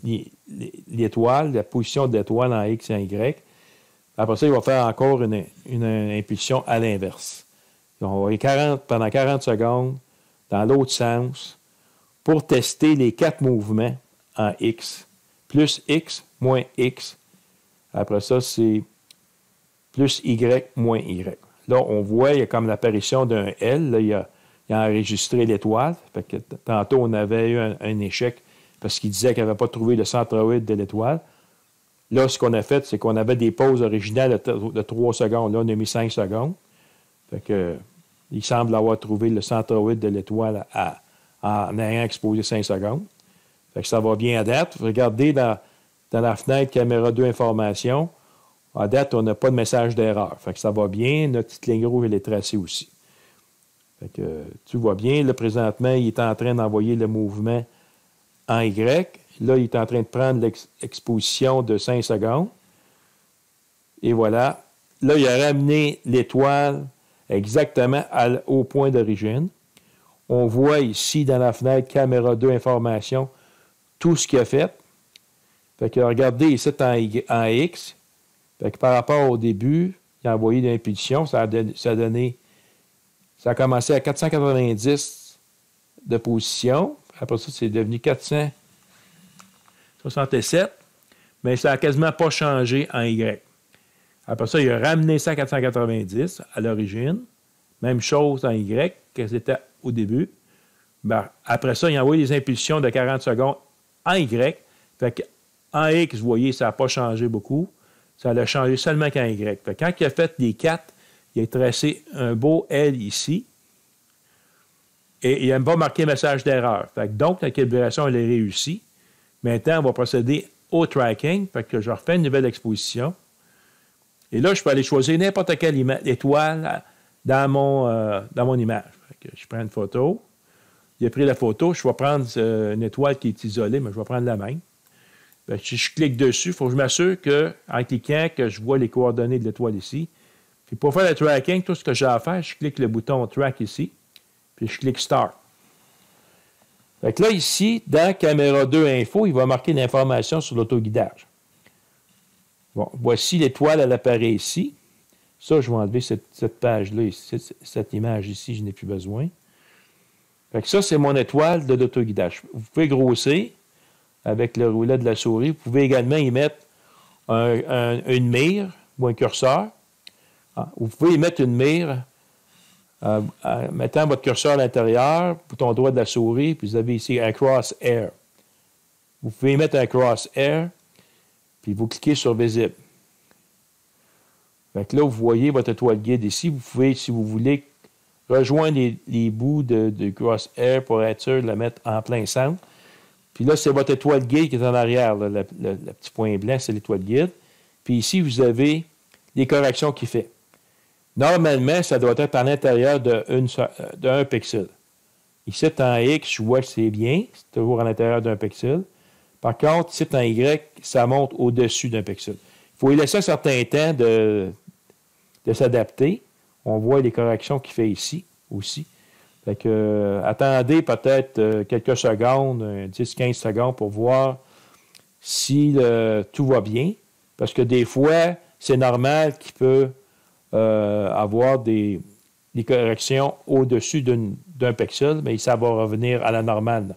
l'étoile, la position de l'étoile en X et en Y. Après ça, il va faire encore une impulsion à l'inverse. On va aller pendant 40 secondes dans l'autre sens pour tester les 4 mouvements en X. Plus X, moins X. Après ça, c'est plus Y, moins Y. Là, on voit, il y a comme l'apparition d'un L. Là, il a enregistré l'étoile. Fait que tantôt, on avait eu un échec parce qu'il disait qu'il n'avait pas trouvé le centroïde de l'étoile. Là, ce qu'on a fait, c'est qu'on avait des pauses originales de 3 secondes. Là, on a mis 5 secondes. Fait que, il semble avoir trouvé le centroïde de l'étoile en ayant exposé 5 secondes. Fait que ça va bien à date. Regardez dans la fenêtre caméra 2 information. À date, on n'a pas de message d'erreur. Fait que ça va bien. Notre petite ligne rouge, elle est tracée aussi. Fait que tu vois bien. Là, présentement, il est en train d'envoyer le mouvement en Y. Là, il est en train de prendre l'exposition de 5 secondes. Et voilà. Là, il a ramené l'étoile exactement au point d'origine. On voit ici dans la fenêtre caméra 2 information tout ce qu'il a fait. Fait que regardez ici en X. Fait que par rapport au début, il a envoyé l'impulsion. Ça a commencé à 490 de position. Après ça, c'est devenu 467. Mais ça n'a quasiment pas changé en Y. Après ça, il a ramené ça à 490 à l'origine. Même chose en Y que c'était au début. Ben, après ça, il a envoyé des impulsions de 40 secondes en Y. Fait qu'en X, vous voyez, ça n'a pas changé beaucoup. Ça a changé seulement qu'en Y. Fait que quand il a fait les 4, il a tracé un beau L ici. Et il n'a pas marqué message d'erreur. Fait que donc, la calibration, elle est réussie. Maintenant, on va procéder au tracking. Fait que je refais une nouvelle exposition. Et là, je peux aller choisir n'importe quelle étoile dans mon image. Fait que je prends une photo. Il a pris la photo. Je vais prendre une étoile qui est isolée, mais je vais prendre la même. Si je clique dessus, il faut que je m'assure qu'en cliquant, que je vois les coordonnées de l'étoile ici. Puis pour faire le tracking, tout ce que j'ai à faire, je clique le bouton Track ici, puis je clique Start. Fait que là, ici, dans Caméra 2 Info, il va marquer l'information sur l'autoguidage. Bon, voici l'étoile, elle apparaît ici. Ça, je vais enlever cette page-là, cette image ici, je n'ai plus besoin. Fait que ça, c'est mon étoile de l'autoguidage. Vous pouvez grossir avec le roulet de la souris. Vous pouvez également y mettre une mire ou un curseur. Vous pouvez y mettre une mire en mettant votre curseur à l'intérieur, bouton droit de la souris, puis vous avez ici un crosshair. Vous pouvez y mettre un crosshair, puis vous cliquez sur Visible. Fait que là, vous voyez votre étoile guide ici. Vous pouvez, si vous voulez, rejoindre les bouts de crosshair pour être sûr de la mettre en plein centre. Puis là, c'est votre étoile guide qui est en arrière. Là, le petit point blanc, c'est l'étoile guide. Puis ici, vous avez les corrections qu'il fait. Normalement, ça doit être à l'intérieur d'un pixel. Ici, en X, je vois que c'est bien. C'est toujours à l'intérieur d'un pixel. Par contre, ici, en Y, ça monte au-dessus d'un pixel. Il faut y laisser un certain temps de s'adapter. On voit les corrections qu'il fait ici aussi. Fait que, attendez peut-être quelques secondes, 10-15 secondes pour voir si tout va bien. Parce que des fois, c'est normal qu'il peut avoir des corrections au-dessus d'un pixel, mais ça va revenir à la normale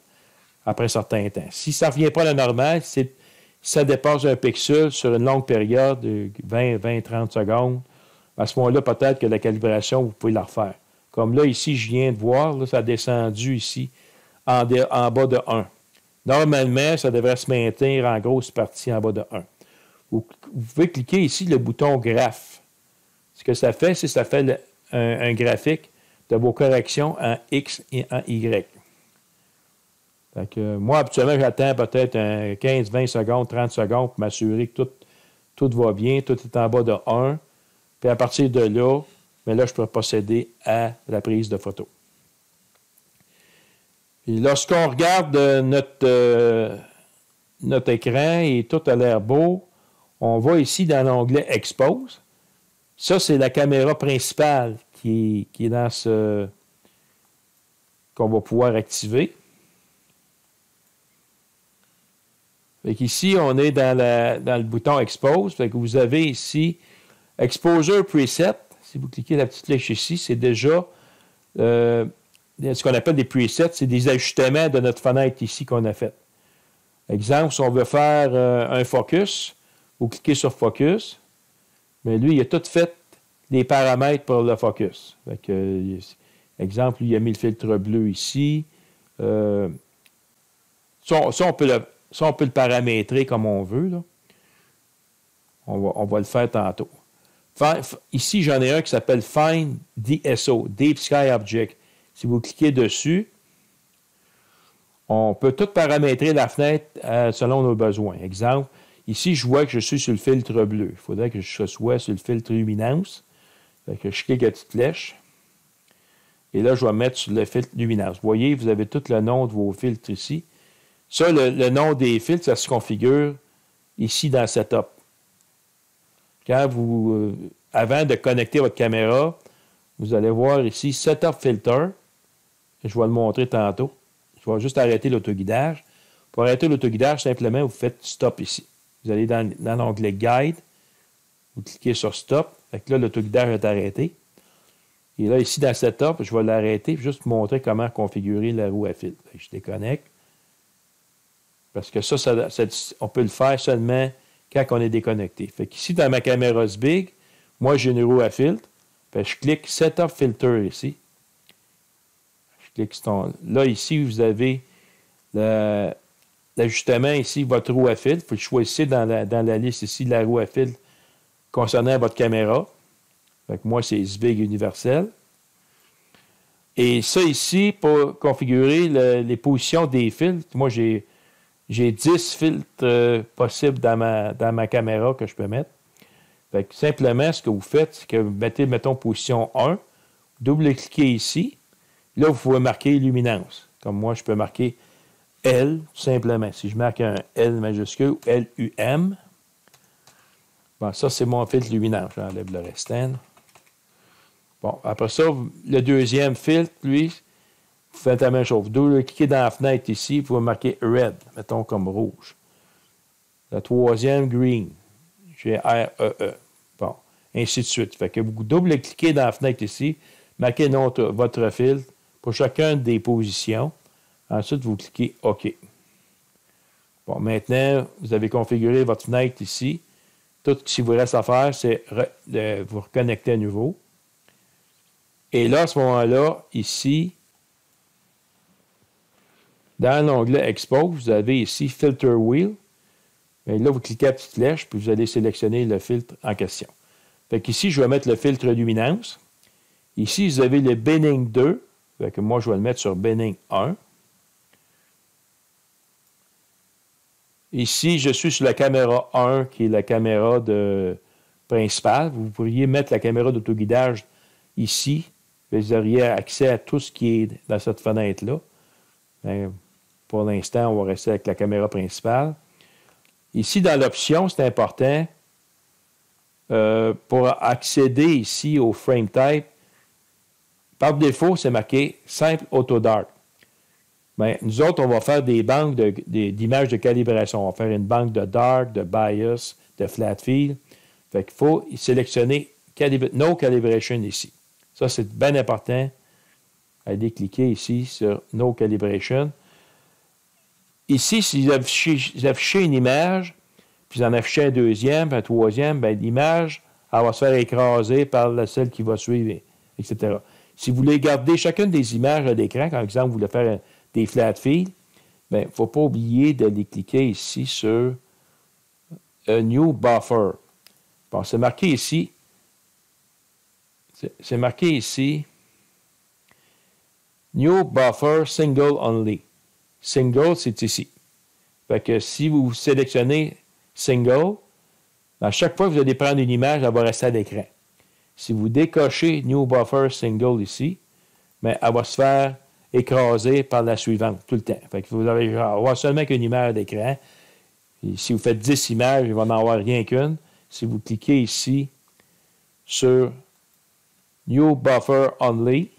après un certain temps. Si ça ne revient pas à la normale, ça dépasse un pixel sur une longue période, de 20-30 secondes, à ce moment-là, peut-être que la calibration, vous pouvez la refaire. Comme là, ici, je viens de voir, là, ça a descendu ici en bas de 1. Normalement, ça devrait se maintenir en grosse partie en bas de 1. Vous pouvez cliquer ici le bouton Graphe. Ce que ça fait, c'est que ça fait un graphique de vos corrections en X et en Y. Fait que, moi, habituellement, j'attends peut-être 15-20 secondes, 30 secondes pour m'assurer que tout va bien, tout est en bas de 1. Puis à partir de là, mais là, je peux procéder à la prise de photo. Et lorsqu'on regarde notre écran et tout a l'air beau, on va ici dans l'onglet Expose. Ça, c'est la caméra principale qui est dans ce qu'on va pouvoir activer. Fait qu'ici, on est dans le bouton Expose. Fait que vous avez ici Exposure Preset. Si vous cliquez la petite flèche ici, c'est déjà ce qu'on appelle des presets. C'est des ajustements de notre fenêtre ici qu'on a fait. Exemple, si on veut faire un focus, vous cliquez sur Focus. Mais lui, il a tout fait les paramètres pour le focus. Fait que, exemple, il a mis le filtre bleu ici. Ça, on peut le paramétrer comme on veut. Là. On va le faire tantôt. Ici, j'en ai un qui s'appelle Find DSO, Deep Sky Object. Si vous cliquez dessus, on peut tout paramétrer la fenêtre selon nos besoins. Exemple, ici, je vois que je suis sur le filtre bleu. Il faudrait que je sois sur le filtre luminance. Fait que je clique la petite flèche. Et là, je vais mettre sur le filtre luminance. Vous voyez, vous avez tout le nom de vos filtres ici. Ça, le nom des filtres, ça se configure ici dans Setup. Quand avant de connecter votre caméra, vous allez voir ici Setup Filter. Je vais le montrer tantôt. Je vais juste arrêter l'autoguidage. Pour arrêter l'autoguidage, simplement, vous faites Stop ici. Vous allez dans l'onglet Guide. Vous cliquez sur Stop. Fait que là, l'autoguidage est arrêté. Et là, ici, dans Setup, je vais l'arrêter. Juste vous montrer comment configurer la roue à fil. Je déconnecte. Parce que ça, on peut le faire seulement quand on est déconnecté. Fait qu'ici, dans ma caméra Big, moi, j'ai une roue à filtre. Fait que je clique Setup Filter ici. Je clique là, ici, vous avez l'ajustement ici, votre roue à filtre. Il faut que je choisisse dans la liste ici la roue à filtre concernant votre caméra. Fait que moi, c'est Zvig universel. Et ça ici, pour configurer les positions des filtres, moi, j'ai 10 filtres possibles dans ma caméra que je peux mettre. Fait que simplement, ce que vous faites, c'est que vous mettez, mettons, position 1, double-cliquez ici. Là, vous pouvez marquer luminance. Comme moi, je peux marquer L, tout simplement. Si je marque un L majuscule, L-U-M, bon, ça, c'est mon filtre luminance. J'enlève le restant. Bon, après ça, le deuxième filtre, lui, vous faites la même chose. Vous cliquez dans la fenêtre ici, vous pouvez marquer red, mettons comme rouge. La troisième, green. J'ai R-E-E. Bon, ainsi de suite. Fait que vous double-cliquez dans la fenêtre ici, marquez votre filtre pour chacune des positions. Ensuite, vous cliquez OK. Bon, maintenant, vous avez configuré votre fenêtre ici. Tout ce qu'il vous reste à faire, c'est vous reconnecter à nouveau. Et là, à ce moment-là, ici, dans l'onglet Expose, vous avez ici Filter Wheel. Et là, vous cliquez à la petite flèche, puis vous allez sélectionner le filtre en question. Fait qu'ici, je vais mettre le filtre luminance. Ici, vous avez le Binning 2. Fait que moi, je vais le mettre sur Binning 1. Ici, je suis sur la caméra 1, qui est la caméra principale. Vous pourriez mettre la caméra d'autoguidage ici. Vous auriez accès à tout ce qui est dans cette fenêtre-là. Pour l'instant, on va rester avec la caméra principale. Ici, dans l'option, c'est important, pour accéder ici au frame type, par défaut, c'est marqué Simple Auto Dark. Bien, nous autres, on va faire des banques d'images de calibration. On va faire une banque de dark, de bias, de flat field. Fait qu'il faut sélectionner No Calibration ici. Ça, c'est bien important. Allez cliquer ici sur No Calibration. Ici, si vous affichez une image, puis vous en affichez un deuxième, un troisième, bien, l'image, elle va se faire écraser par celle qui va suivre, etc. Si vous voulez garder chacune des images à l'écran, par exemple, vous voulez faire des flat fields, bien, il ne faut pas oublier d'aller cliquer ici sur New Buffer. Bon, c'est marqué ici. C'est marqué ici New Buffer Single Only. Single, c'est ici. Fait que si vous sélectionnez Single, à chaque fois que vous allez prendre une image, elle va rester à l'écran. Si vous décochez New Buffer Single ici, bien, elle va se faire écraser par la suivante tout le temps. Fait que vous allez avoir seulement qu'une image à l'écran. Et si vous faites 10 images, il va n'en avoir rien qu'une. Si vous cliquez ici sur New Buffer Only,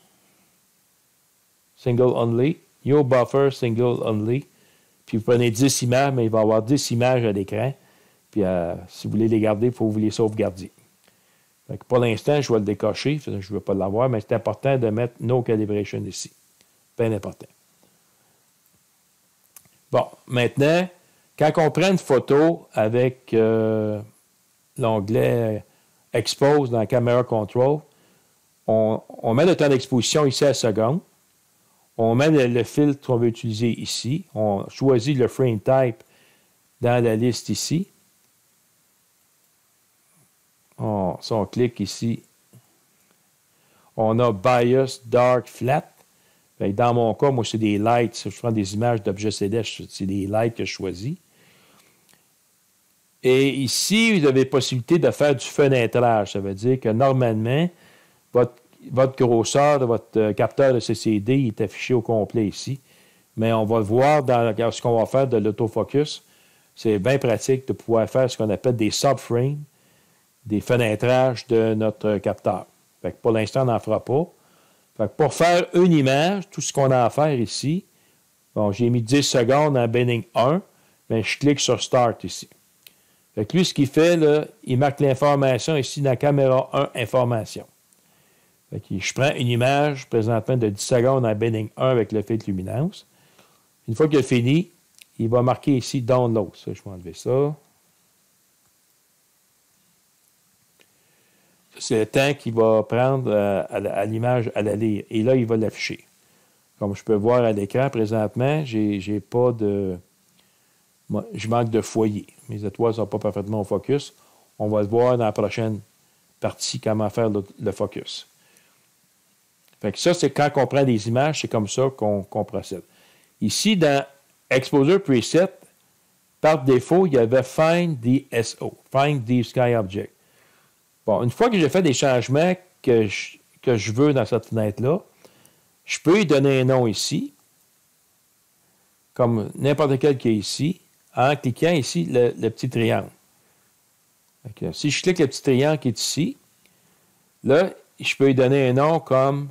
Single Only, New Buffer Single Only, puis vous prenez 10 images, mais il va y avoir 10 images à l'écran. Puis si vous voulez les garder, il faut vous les sauvegarder. Fait que pour l'instant, je vais le décocher, je ne veux pas l'avoir, mais c'est important de mettre No Calibration ici. Bien important. Bon, maintenant, quand on prend une photo avec l'onglet Expose dans Camera Control, on met le temps d'exposition ici à seconde. On met le filtre qu'on veut utiliser ici. On choisit le frame type dans la liste ici. Si on clique ici, on a Bias, Dark, Flat. Dans mon cas, moi, c'est des lights. Je prends des images d'objets célestes. C'est des lights que je choisis. Et ici, vous avez la possibilité de faire du fenêtrage. Ça veut dire que normalement, votre grosseur de votre capteur de CCD est affiché au complet ici. Mais on va le voir dans ce qu'on va faire de l'autofocus. C'est bien pratique de pouvoir faire ce qu'on appelle des subframes, des fenêtrages de notre capteur. Fait que pour l'instant, on n'en fera pas. Fait que pour faire une image, tout ce qu'on a à faire ici, bon, j'ai mis 10 secondes en Binning 1, mais je clique sur Start ici. Fait que lui, ce qu'il fait, là, il marque l'information ici dans la caméra 1, information. Fait que je prends une image présentement de 10 secondes en Binning 1 avec le filtre luminance. Une fois qu'il a fini, il va marquer ici Download. Ça, je vais enlever ça. C'est le temps qu'il va prendre à l'image à la lire. Et là, il va l'afficher. Comme je peux voir à l'écran présentement, j'ai pas de... Moi, je manque de foyer. Mes étoiles ne sont pas parfaitement au focus. On va le voir dans la prochaine partie, comment faire le focus. Fait que ça, c'est quand on prend des images, c'est comme ça qu'on procède. Ici, dans Exposure Preset, par défaut, il y avait Find DSO, Find Deep Sky Object. Bon, une fois que j'ai fait des changements que je veux dans cette fenêtre-là, je peux lui donner un nom ici, comme n'importe quel qui est ici, en cliquant ici le petit triangle. Donc, si je clique le petit triangle qui est ici, là, je peux lui donner un nom comme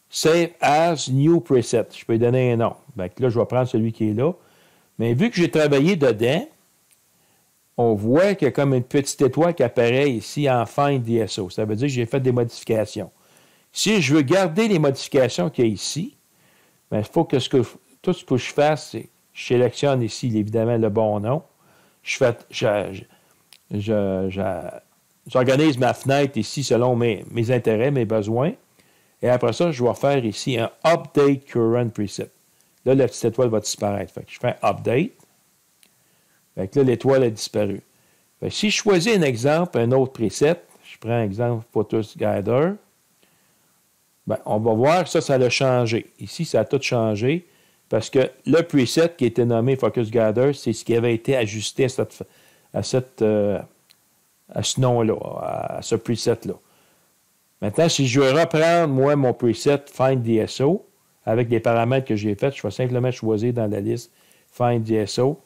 Save as New Preset. Je peux lui donner un nom. Là, je vais prendre celui qui est là. Mais vu que j'ai travaillé dedans, on voit qu'il y a comme une petite étoile qui apparaît ici en Find DSO. Ça veut dire que j'ai fait des modifications. Si je veux garder les modifications qu'il y a ici, il faut que tout ce que je fasse, c'est je sélectionne ici, évidemment, le bon nom. J'organise ma fenêtre ici selon mes intérêts, mes besoins. Et après ça, je vais faire ici un Update Current Preset. Là, la petite étoile va disparaître. Fait que je fais un Update. Fait que là, l'étoile a disparu. Fait que si je choisis un exemple, un autre preset, je prends un exemple Photos Guider, on va voir que ça a changé. Ici, ça a tout changé parce que le preset qui était nommé Focus Guider, c'est ce qui avait été ajusté à ce nom-là, à ce preset-là. Maintenant, si je veux reprendre, moi, mon preset Find DSO, avec les paramètres que j'ai faits, je vais simplement choisir dans la liste Find DSO.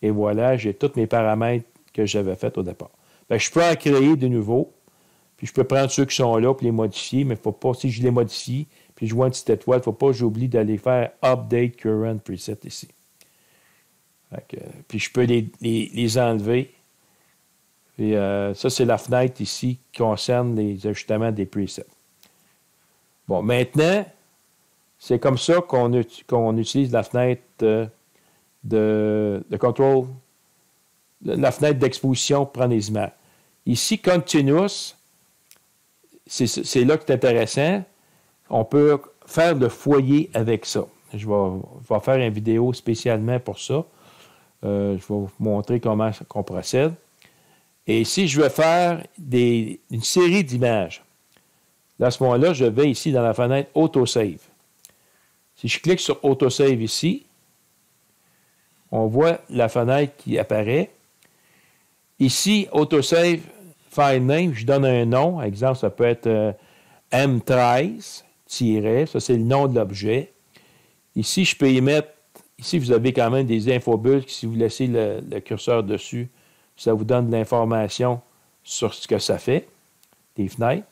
Et voilà, j'ai tous mes paramètres que j'avais faits au départ. Je peux en créer de nouveaux, puis je peux prendre ceux qui sont là et les modifier, mais il ne faut pas, si je les modifie, puis je vois une petite étoile, il ne faut pas que j'oublie d'aller faire Update Current Preset ici. Puis je peux les enlever. Puis ça, c'est la fenêtre ici qui concerne les ajustements des presets. Bon, maintenant, c'est comme ça qu'on utilise la fenêtre de contrôle, la fenêtre d'exposition pour prendre les images. Ici, Continuous, c'est là que c'est intéressant. On peut faire le foyer avec ça. Je vais faire une vidéo spécialement pour ça. Je vais vous montrer comment on procède. Et si je veux faire une série d'images, là, à ce moment-là, je vais ici dans la fenêtre Autosave. Si je clique sur Autosave ici, on voit la fenêtre qui apparaît. Ici, Autosave File Name, je donne un nom. Par exemple, ça peut être M13, ça c'est le nom de l'objet. Ici, je peux y mettre, ici vous avez quand même des infobulles, si vous laissez le curseur dessus, ça vous donne de l'information sur ce que ça fait, des fenêtres.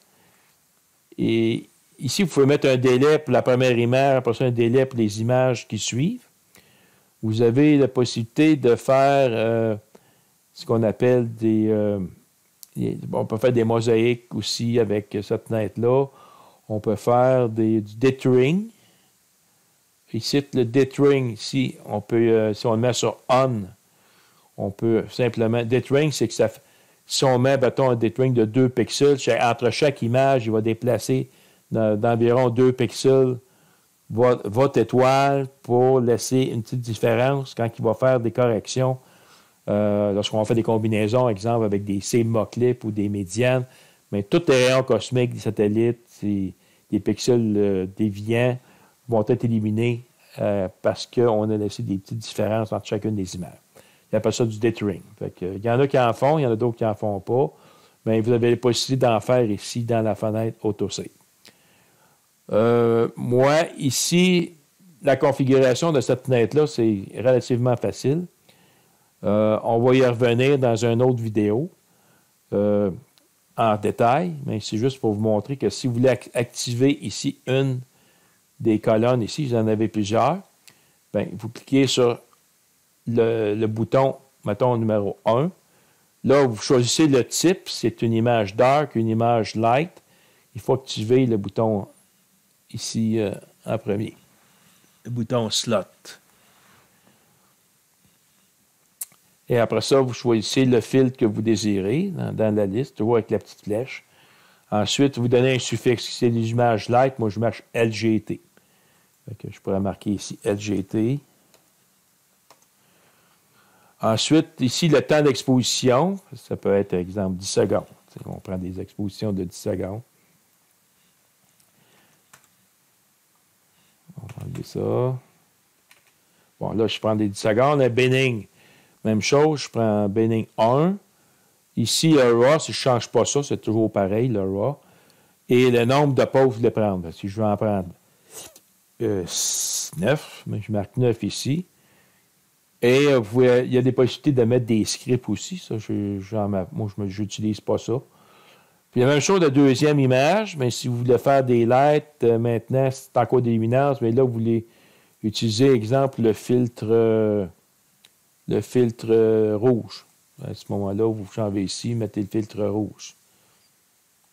Et ici, vous pouvez mettre un délai pour la première image, après ça un délai pour les images qui suivent. Vous avez la possibilité de faire ce qu'on appelle on peut faire des mosaïques aussi avec cette fenêtre-là. On peut faire du dithering. Ici, le dithering, ici, on peut, si on le met sur On, on peut simplement... Dithering, c'est que si on met, mettons, un dithering de 2 pixels, entre chaque image, il va déplacer d'environ 2 pixels votre étoile pour laisser une petite différence quand il va faire des corrections. Lorsqu'on fait des combinaisons, exemple avec des CMOClip ou des médianes, mais tous les rayons cosmiques des satellites, des pixels déviants vont être éliminés parce qu'on a laissé des petites différences entre chacune des images. Il appelle ça du dithering. Il y en a qui en font, il y en a d'autres qui n'en font pas, mais vous avez la possibilité d'en faire ici dans la fenêtre Autosave. Moi, ici, la configuration de cette fenêtre-là, c'est relativement facile. On va y revenir dans une autre vidéo en détail, mais c'est juste pour vous montrer que si vous voulez activer ici une des colonnes, ici, vous en avez plusieurs, vous cliquez sur le bouton, mettons, numéro 1. Là, vous choisissez le type, c'est une image dark, une image light. Il faut activer le bouton ici en premier, le bouton slot. Et après ça, vous choisissez le filtre que vous désirez dans la liste, toujours avec la petite flèche. Ensuite, vous donnez un suffixe. Si c'est des images light, moi, je marque LGT. Je pourrais marquer ici LGT. Ensuite, ici, le temps d'exposition. Ça peut être, par exemple, 10 secondes. On prend des expositions de 10 secondes. On va enlever ça. Bon, là, je prends des 10 secondes. Le Binning, même chose. Je prends Binning 1. Ici, le RAW, si je ne change pas ça, c'est toujours pareil, le RAW. Et le nombre de pauses que vous voulez prendre. Si je veux en prendre 9, mais je marque 9 ici. Et il y a des possibilités de mettre des scripts aussi. Ça, moi, je n'utilise pas ça. Puis la même chose de la deuxième image, mais si vous voulez faire des lettres, maintenant, c'est encore des luminances, mais là, vous voulez utiliser, exemple, le filtre rouge. À ce moment-là, vous changez ici, mettez le filtre rouge.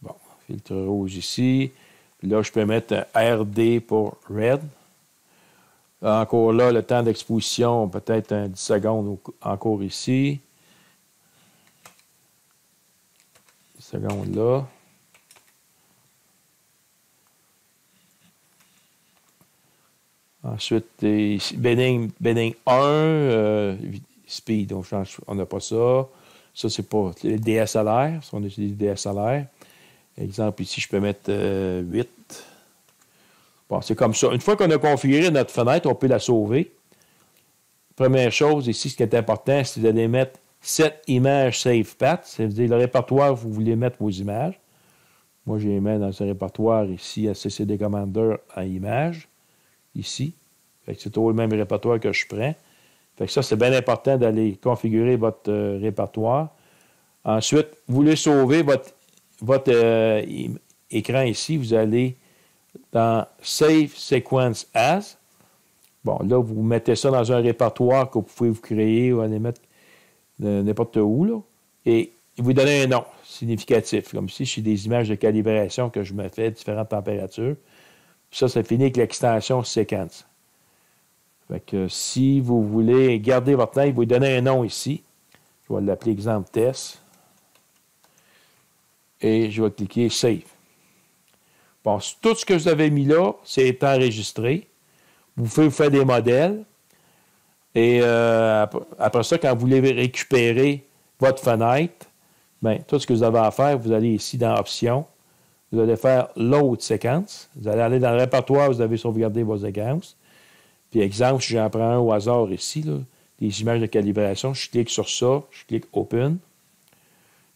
Bon, filtre rouge ici. Puis là, je peux mettre un RD pour Red. Encore là, le temps d'exposition, peut-être 10 secondes encore ici. 10 secondes là. Ensuite, Bedding 1, Speed, on n'a pas ça. Ça, c'est pas les DSLR, si on utilise les DSLR. Exemple, ici, je peux mettre 8. Bon, c'est comme ça. Une fois qu'on a configuré notre fenêtre, on peut la sauver. Première chose, ici, ce qui est important, c'est d'aller mettre 7 images Save Path. C'est-à-dire le répertoire où vous voulez mettre vos images. Moi, je les mets dans ce répertoire ici, à CCD Commander à images. Ici. Fait que c'est toujours le même répertoire que je prends. Fait que ça, c'est bien important d'aller configurer votre répertoire. Ensuite, vous voulez sauver votre écran ici. Vous allez dans Save Sequence As. Bon, là, vous mettez ça dans un répertoire que vous pouvez vous créer ou aller mettre n'importe où, là. Et vous donnez un nom significatif. Comme ici, j'ai des images de calibration que je me fais à différentes températures. Puis ça finit avec l'extension séquence. Fait que si vous voulez garder votre fenêtre, vous lui donnez un nom ici. Je vais l'appeler exemple test. Et je vais cliquer Save. Bon, tout ce que vous avez mis là, c'est enregistré. Vous pouvez vous faire des modèles. Et après ça, quand vous voulez récupérer votre fenêtre, bien, tout ce que vous avez à faire, vous allez ici dans Options. Vous allez faire Load séquence. Vous allez aller dans le répertoire, vous avez sauvegardé vos séquences. Puis, exemple, si j'en prends un au hasard ici, là, des images de calibration, je clique sur ça, je clique Open.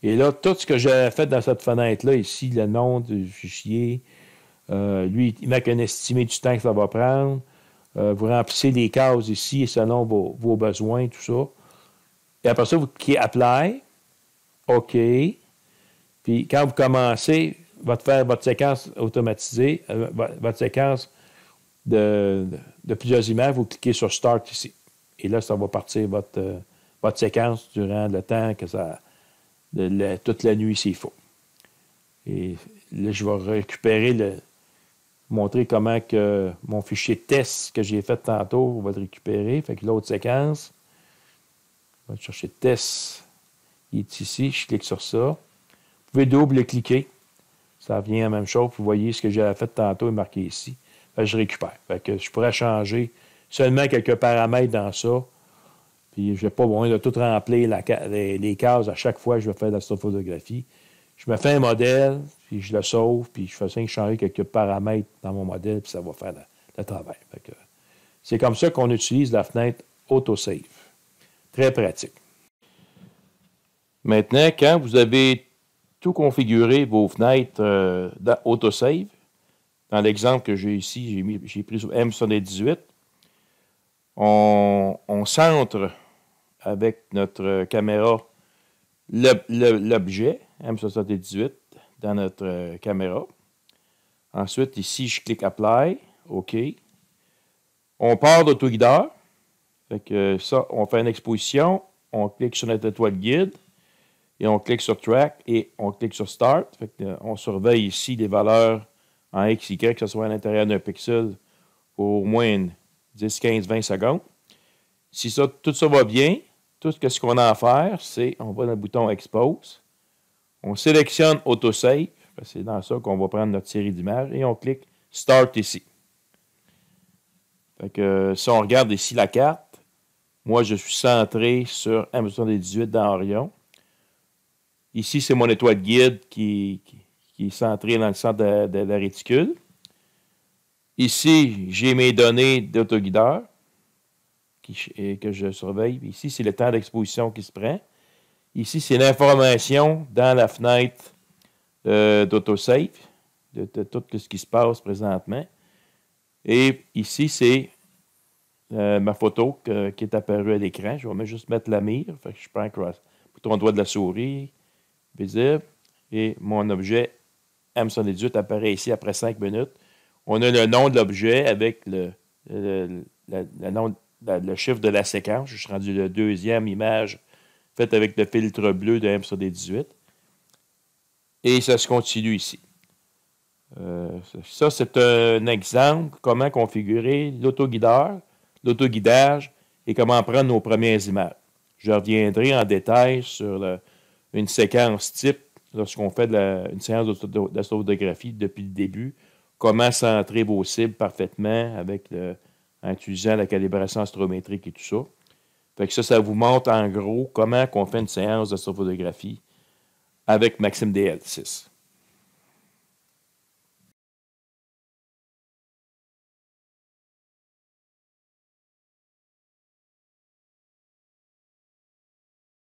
Et là, tout ce que j'ai fait dans cette fenêtre-là, ici, le nom du fichier, lui, il met un estimé du temps que ça va prendre. Vous remplissez les cases ici selon vos besoins, tout ça. Et après ça, vous cliquez Apply. OK. Puis, quand vous commencez, faire votre séquence automatisée, votre séquence de plusieurs images, vous cliquez sur Start ici. Et là, ça va partir votre séquence durant le temps que ça... toute la nuit s'il faut. Et là, je vais récupérer montrer comment que mon fichier test que j'ai fait tantôt va être récupéré. Fait que l'autre séquence, je vais chercher test. Il est ici. Je clique sur ça. Vous pouvez double-cliquer. Ça vient la même chose. Vous voyez ce que j'avais fait tantôt est marqué ici. Fait que je récupère. Fait que je pourrais changer seulement quelques paramètres dans ça. Puis je n'ai pas besoin de tout remplir les cases à chaque fois que je vais faire l'astrophotographie. Je me fais un modèle, puis je le sauve, puis je fais changer quelques paramètres dans mon modèle, puis ça va faire le travail. C'est comme ça qu'on utilise la fenêtre Autosave. Très pratique. Maintenant, quand vous avez tout configuré, vos fenêtres dans Autosave, dans l'exemple que j'ai ici, j'ai pris sur M78, on centre avec notre caméra l'objet M78 dans notre caméra. Ensuite, ici, je clique Apply. OK. On part d'AutoGuideur. Fait que ça, on fait une exposition. On clique sur notre étoile guide. Et on clique sur Track et on clique sur Start. Fait que, on surveille ici les valeurs en X, Y, que ce soit à l'intérieur d'un pixel pour au moins 10, 15, 20 secondes. Si tout ça va bien, tout ce qu'on a à faire, c'est on va dans le bouton Expose. On sélectionne Autosave. C'est dans ça qu'on va prendre notre série d'images. Et on clique Start ici. Fait que, si on regarde ici la carte, moi, je suis centré sur M78 dans Orion. Ici, c'est mon étoile guide qui est centrée dans le centre de la réticule. Ici, j'ai mes données d'autoguideur que je surveille. Ici, c'est le temps d'exposition qui se prend. Ici, c'est l'information dans la fenêtre d'Autosave, de tout ce qui se passe présentement. Et ici, c'est ma photo qui est apparue à l'écran. Je vais juste mettre la mire. Fait que je prends le bouton droit de la souris, visible. Et mon objet M118 apparaît ici après 5 minutes. On a le nom de l'objet avec le chiffre de la séquence. Je suis rendu la deuxième image faite avec le filtre bleu de M118. Et ça se continue ici. Ça, c'est un exemple comment configurer l'autoguidage et comment prendre nos premières images. Je reviendrai en détail sur une séquence type lorsqu'on fait une séance d'astrographie depuis le début, comment centrer vos cibles parfaitement en utilisant la calibration astrométrique et tout ça. Fait que ça vous montre en gros comment on fait une séance d'astrophotographie avec Maxim DL6.